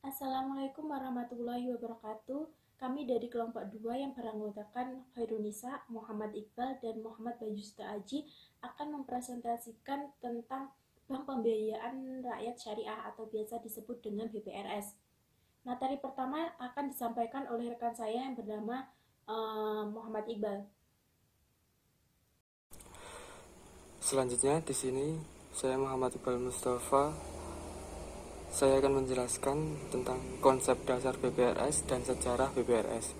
Assalamualaikum warahmatullahi wabarakatuh. Kami dari kelompok 2 yang beranggotakan Khairunisa, Muhammad Iqbal, dan Muhammad Bayusta Aji akan mempresentasikan tentang Bank Pembiayaan Rakyat Syariah atau biasa disebut dengan BPRS. Materi pertama akan disampaikan oleh rekan saya yang bernama Muhammad Iqbal. Selanjutnya di sini saya Muhammad Iqbal Mustafa. Saya akan menjelaskan tentang konsep dasar BPRS dan sejarah BPRS.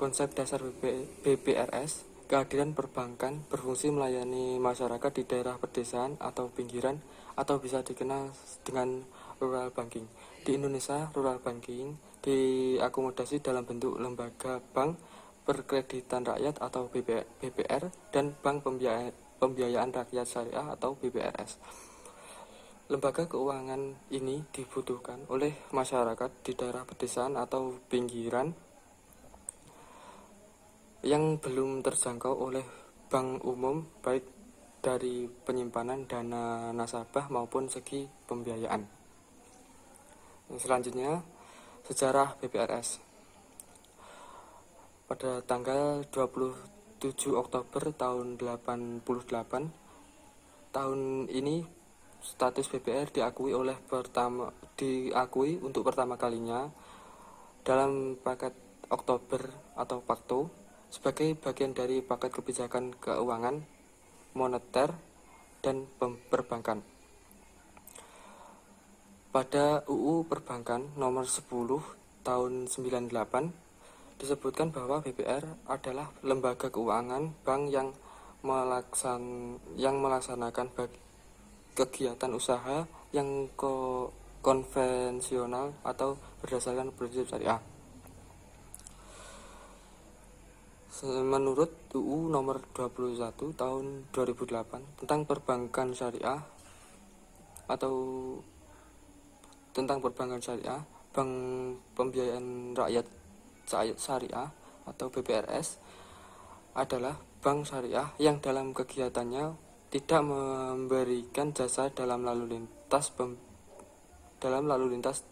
Konsep dasar BPRS, kehadiran perbankan berfungsi melayani masyarakat di daerah pedesaan atau pinggiran atau bisa dikenal dengan rural banking. Di Indonesia, rural banking diakomodasi dalam bentuk lembaga bank perkreditan rakyat atau BPR dan bank pembiayaan rakyat syariah atau BPRS. Lembaga keuangan ini dibutuhkan oleh masyarakat di daerah pedesaan atau pinggiran yang belum terjangkau oleh bank umum, baik dari penyimpanan dana nasabah maupun segi pembiayaan. Selanjutnya, sejarah BPRS. Pada tanggal 27 Oktober tahun 88, tahun ini status BPR diakui untuk pertama kalinya dalam paket Oktober atau Pakto sebagai bagian dari paket kebijakan keuangan, moneter, dan perbankan. Pada UU Perbankan nomor 10 tahun 98 disebutkan bahwa BPR adalah lembaga keuangan bank yang melaksanakan kegiatan usaha yang konvensional atau berdasarkan prinsip syariah. Menurut UU nomor 21 tahun 2008 tentang perbankan syariah atau tentang perbankan syariah, Bank Pembiayaan Rakyat Syariah atau BPRS adalah bank syariah yang dalam kegiatannya tidak memberikan jasa dalam lalu lintas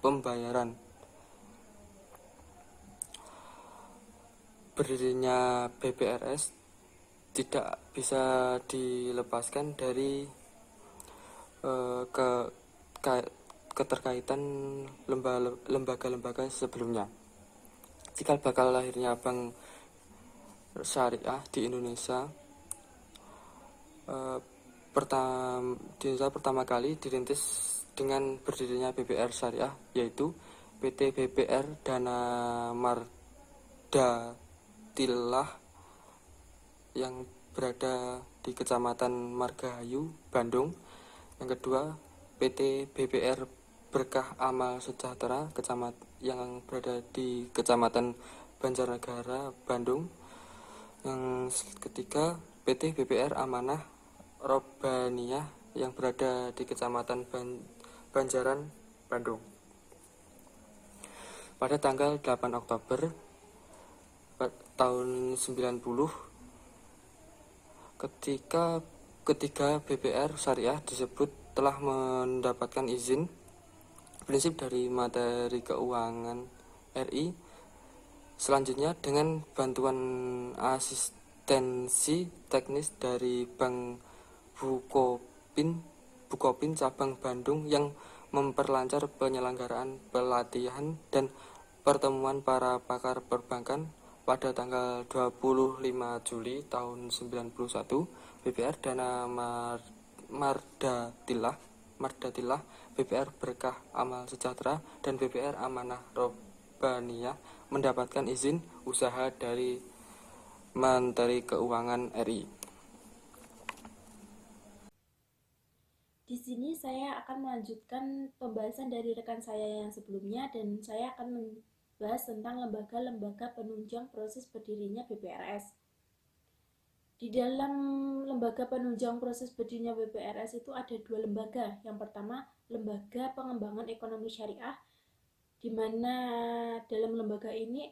pembayaran. Berdirinya BPRS tidak bisa dilepaskan dari keterkaitan lembaga-lembaga sebelumnya. Cikal bakal lahirnya bank syariah di Indonesia pertama kali dirintis dengan berdirinya BPR Syariah, yaitu PT BPR Dana Mardatillah yang berada di Kecamatan Margahayu, Bandung. Yang kedua, PT BPR Berkah Amal Sejahtera yang berada di Kecamatan Banjarnegara, Bandung. Yang ketiga, PT BPR Amanah Robbaniyah yang berada di Kecamatan Banjaran, Bandung. Pada tanggal 8 Oktober tahun 90, ketika ketiga BPR Syariah disebut telah mendapatkan izin prinsip dari materi keuangan RI. Selanjutnya, dengan bantuan asistensi teknis dari Bank Bukopin cabang Bandung yang memperlancar penyelenggaraan pelatihan dan pertemuan para pakar perbankan, pada tanggal 25 Juli tahun 91, BPR Dana Mardatillah, BPR Berkah Amal Sejahtera, dan BPR Amanah Robbaniyah mendapatkan izin usaha dari Menteri Keuangan RI. Di sini saya akan melanjutkan pembahasan dari rekan saya yang sebelumnya dan saya akan membahas tentang lembaga-lembaga penunjang proses berdirinya BPRS. Di dalam lembaga penunjang proses berdirinya BPRS itu ada dua lembaga. Yang pertama, Lembaga Pengembangan Ekonomi Syariah, di mana dalam lembaga ini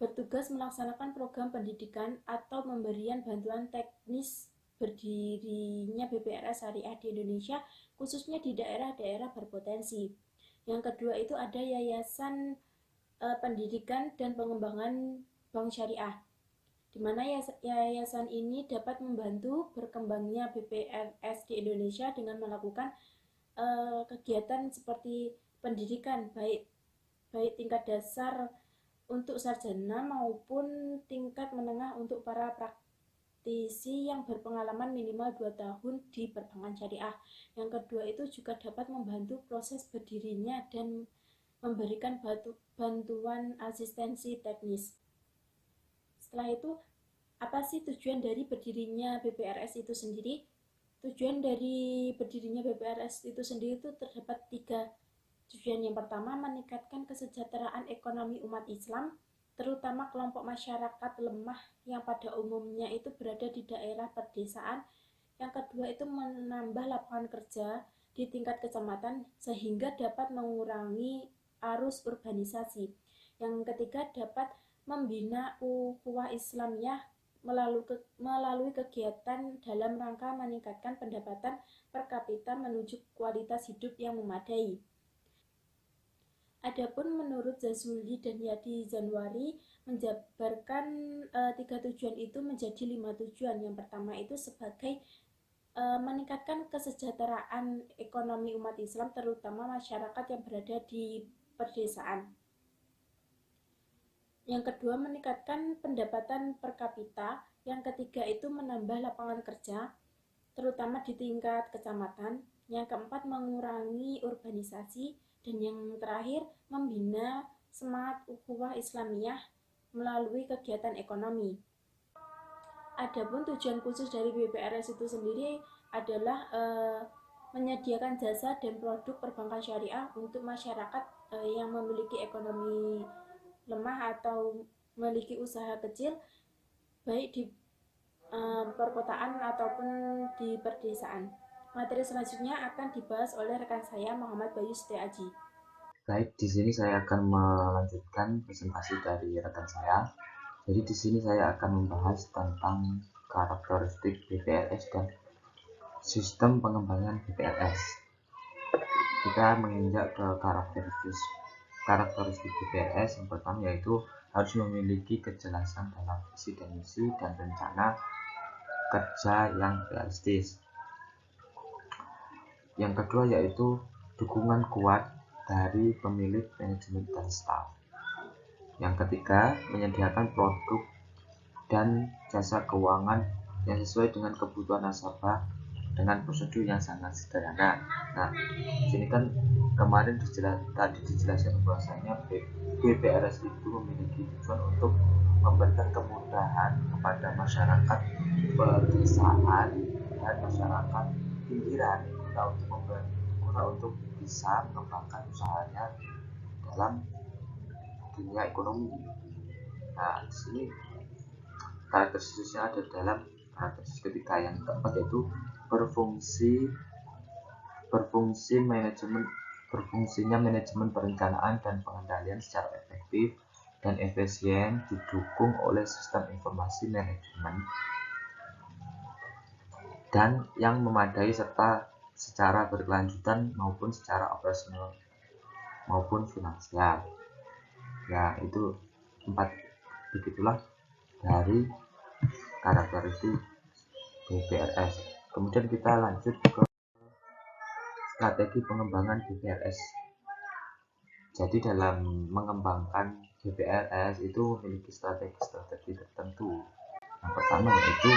bertugas melaksanakan program pendidikan atau pemberian bantuan teknis berdirinya BPRS Syariah di Indonesia, khususnya di daerah-daerah berpotensi. Yang kedua itu ada Yayasan Pendidikan dan Pengembangan Bank Syariah, di mana yayasan ini dapat membantu berkembangnya BPRS di Indonesia dengan melakukan kegiatan seperti pendidikan, baik tingkat dasar untuk sarjana maupun tingkat menengah untuk para praktisi yang berpengalaman minimal 2 tahun di perbankan syariah. Yang kedua itu juga dapat membantu proses berdirinya dan memberikan bantuan asistensi teknis. Setelah itu, apa sih tujuan dari berdirinya BPRS itu sendiri? Tujuan dari berdirinya BPRS itu sendiri itu terdapat 3 tujuan. Yang pertama, meningkatkan kesejahteraan ekonomi umat Islam, terutama kelompok masyarakat lemah yang pada umumnya itu berada di daerah pedesaan. Yang kedua itu menambah lapangan kerja di tingkat kecamatan sehingga dapat mengurangi arus urbanisasi. Yang ketiga, dapat membina ukhuwah Islamiyah melalui kegiatan dalam rangka meningkatkan pendapatan per kapita menuju kualitas hidup yang memadai. Adapun menurut Zazuli dan Yadi Januari menjabarkan 3 tujuan itu menjadi 5 tujuan. Yang pertama itu sebagai meningkatkan kesejahteraan ekonomi umat Islam terutama masyarakat yang berada di pedesaan. Yang kedua, meningkatkan pendapatan per kapita. Yang ketiga itu menambah lapangan kerja terutama di tingkat kecamatan. Yang keempat, mengurangi urbanisasi. Dan yang terakhir, membina semangat ukhuwah Islamiyah melalui kegiatan ekonomi. Adapun tujuan khusus dari BPRS itu sendiri adalah menyediakan jasa dan produk perbankan syariah untuk masyarakat yang memiliki ekonomi lemah atau memiliki usaha kecil, baik di perkotaan ataupun di perdesaan. Materi selanjutnya akan dibahas oleh rekan saya Muhammad Bayu Setiaji. Baik, di sini saya akan melanjutkan presentasi dari rekan saya. Jadi di sini saya akan membahas tentang karakteristik BPRS dan sistem pengembangan BPRS. Kita menginjak ke karakteristik BPRS. Yang pertama yaitu harus memiliki kejelasan dalam visi dan misi dan rencana kerja yang realistis. Yang kedua yaitu dukungan kuat dari pemilik, manajemen, dan staf. Yang ketiga, menyediakan produk dan jasa keuangan yang sesuai dengan kebutuhan nasabah dengan prosedur yang sangat sederhana. Nah, di sini kan kemarin tadi dijelaskan bahwasanya BPRS itu memiliki tujuan untuk memberikan kemudahan kepada masyarakat pedesaan dan masyarakat pinggiran guna untuk bisa mengembangkan usahanya dalam dunia ekonomi. Nah, di sini karakteristiknya ada dalam karakteristik ketiga. Yang keempat yaitu berfungsinya manajemen perencanaan dan pengendalian secara efektif dan efisien didukung oleh sistem informasi manajemen dan yang memadai serta secara berkelanjutan maupun secara operasional maupun finansial. Ya, itu 4 begitulah dari karakteristik BPRS. Kemudian kita lanjut ke strategi pengembangan BPRS. Jadi dalam mengembangkan BPRS itu memiliki strategi tertentu. Yang pertama yaitu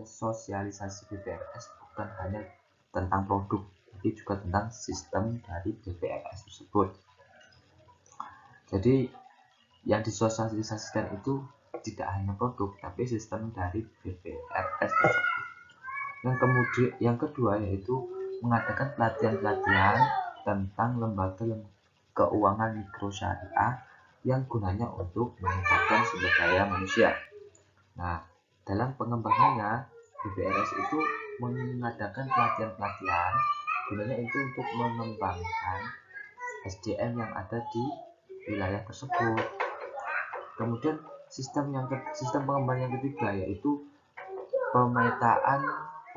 sosialisasi BPRS bukan hanya tentang produk, tapi juga tentang sistem dari BPRS tersebut. Jadi yang disosialisasikan itu tidak hanya produk, tapi sistem dari BPRS tersebut. Yang kedua yaitu mengadakan pelatihan-pelatihan tentang lembaga keuangan mikro syariah yang gunanya untuk meningkatkan sumber daya manusia. Nah, dalam pengembangannya BPRS itu mengadakan pelatihan-pelatihan gunanya itu untuk mengembangkan SDM yang ada di wilayah tersebut. Kemudian sistem pengembangan yang ketiga yaitu pemetaan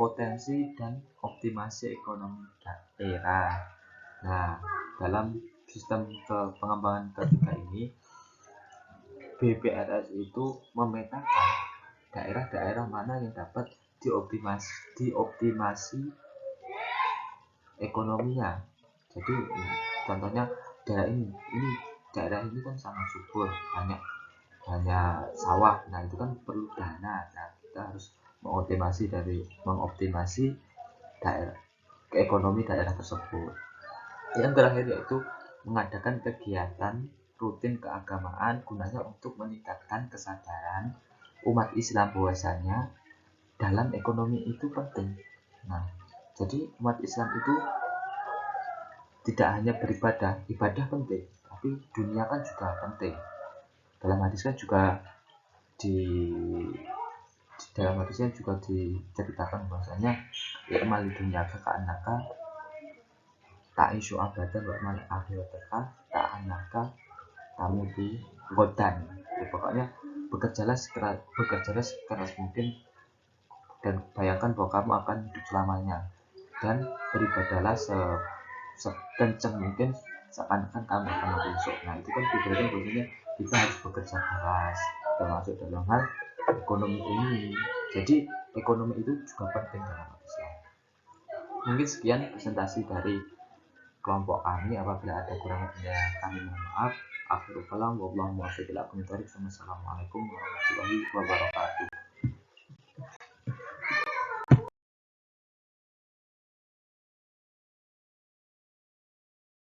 potensi dan optimasi ekonomi daerah. Nah, dalam sistem pengembangan ketiga ini, BPRS itu memetakan daerah-daerah mana yang dapat dioptimasi ekonominya. Jadi contohnya daerah ini kan sangat subur, banyak sawah. Nah itu kan perlu dana. Nah kita harus mengoptimasi daerah ekonomi daerah tersebut. Yang terakhir yaitu mengadakan kegiatan rutin keagamaan gunanya untuk meningkatkan kesadaran umat Islam bahwasanya dalam ekonomi itu penting. Nah, jadi umat Islam itu tidak hanya beribadah, ibadah penting, tapi dunia kan juga penting. Dalam hadis kan juga dalam hadisnya juga diceritakan bahwasanya amal dunia ka'annaka ta'isyu abadan wa amal akhirataka ka'annaka tamutu ghadan. Ya, pokoknya bekerjalah sekeras mungkin dan bayangkan bahwa kamu akan hidup selamanya, dan beribadahlah sekencang mungkin seakan-akan kamu akan mati besok. Nah itu kan berarti bahwasanya kita harus bekerja keras termasuk dalam hal ekonomi ini. Jadi ekonomi itu juga penting dalam Islam. Mungkin sekian presentasi dari kelompok kami. Apabila ada kurang lebihnya kami mohon maaf. Akhirul kalam wallahu muwaffiq ila aqwamit thoriq. Wassalamualaikum warahmatullahi wabarakatuh.